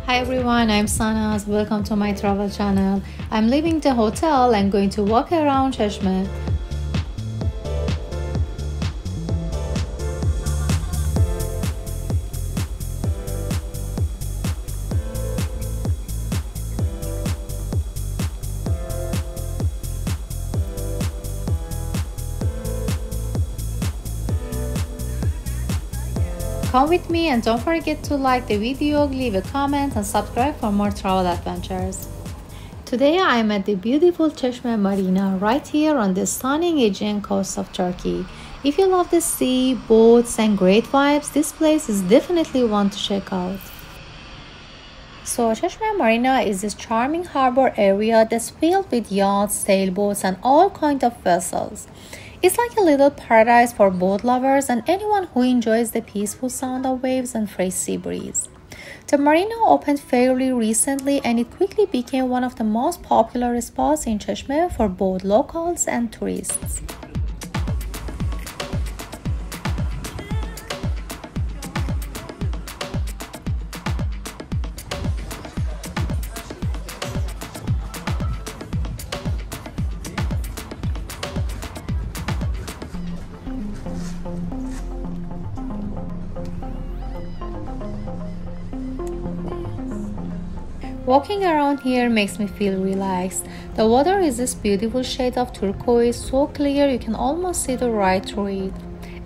Hi everyone, I'm Sanaz. Welcome to my travel channel. I'm leaving the hotel and going to walk around Çeşme. Come with me and don't forget to like the video, leave a comment and subscribe for more travel adventures. Today I am at the beautiful Çeşme Marina right here on the stunning Aegean coast of Turkey. If you love the sea, boats and great vibes, this place is definitely one to check out. So Çeşme Marina is this charming harbor area that's filled with yachts, sailboats and all kinds of vessels. It's like a little paradise for boat lovers and anyone who enjoys the peaceful sound of waves and fresh sea breeze. The marina opened fairly recently and it quickly became one of the most popular spots in Çeşme for both locals and tourists. Walking around here makes me feel relaxed. The water is this beautiful shade of turquoise, so clear you can almost see the right through it.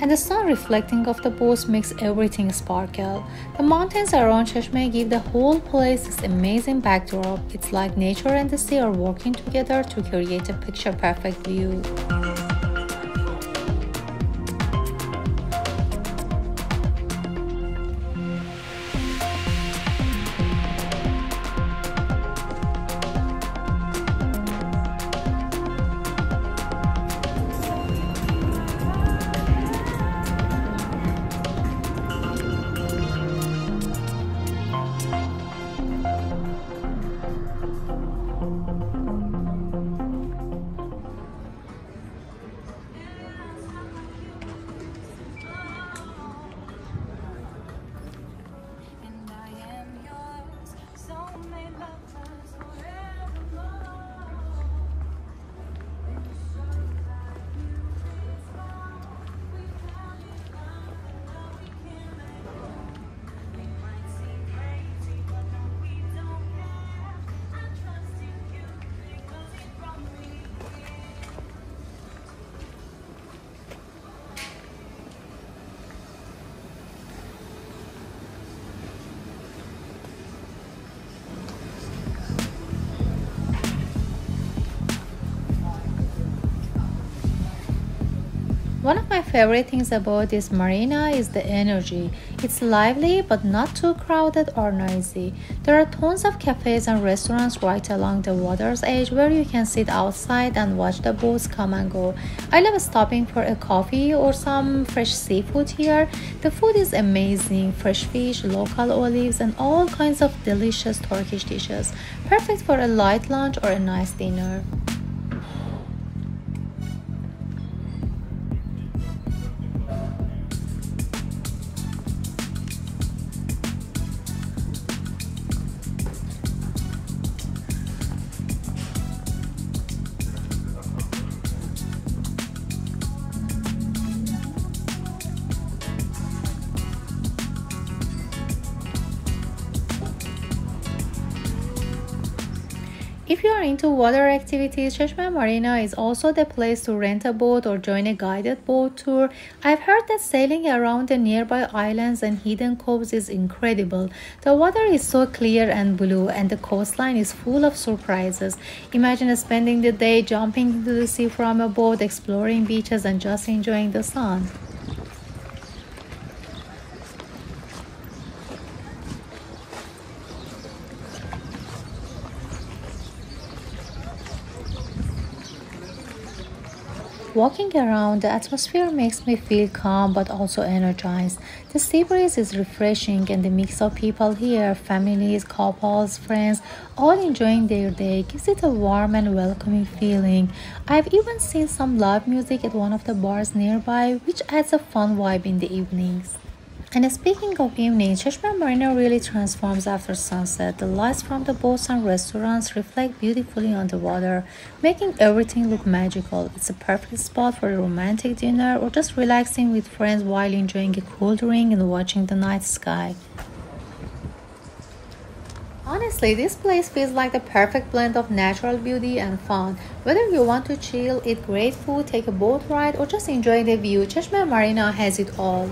And the sun reflecting off the boats makes everything sparkle. The mountains around Çeşme give the whole place this amazing backdrop. It's like nature and the sea are working together to create a picture-perfect view. One of my favorite things about this marina is the energy. It's lively but not too crowded or noisy. There are tons of cafes and restaurants right along the water's edge where you can sit outside and watch the boats come and go. I love stopping for a coffee or some fresh seafood here. The food is amazing, fresh fish, local olives and all kinds of delicious Turkish dishes. Perfect for a light lunch or a nice dinner. If you are into water activities, Çeşme Marina is also the place to rent a boat or join a guided boat tour. I've heard that sailing around the nearby islands and hidden coves is incredible. The water is so clear and blue and the coastline is full of surprises. Imagine spending the day jumping into the sea from a boat, exploring beaches and just enjoying the sun. Walking around, the atmosphere makes me feel calm but also energized. The sea breeze is refreshing and the mix of people here, families, couples, friends, all enjoying their day, gives it a warm and welcoming feeling. I've even seen some live music at one of the bars nearby, which adds a fun vibe in the evenings. And speaking of evening, Çeşme Marina really transforms after sunset. The lights from the boats and restaurants reflect beautifully on the water, making everything look magical. It's a perfect spot for a romantic dinner or just relaxing with friends while enjoying a cool drink and watching the night sky. Honestly, this place feels like the perfect blend of natural beauty and fun. Whether you want to chill, eat great food, take a boat ride, or just enjoy the view, Çeşme Marina has it all.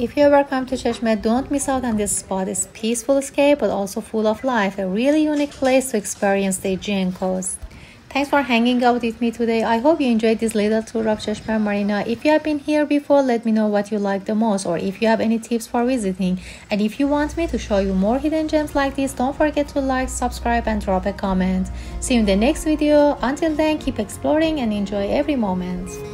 If you ever come to Çeşme, don't miss out on this spot. It's peaceful escape but also full of life, a really unique place to experience the Aegean coast. Thanks for hanging out with me today. I hope you enjoyed this little tour of Çeşme Marina. If you have been here before, let me know what you like the most, or if you have any tips for visiting. And if you want me to show you more hidden gems like this, don't forget to like, subscribe and drop a comment. See you in the next video. Until then, keep exploring and enjoy every moment.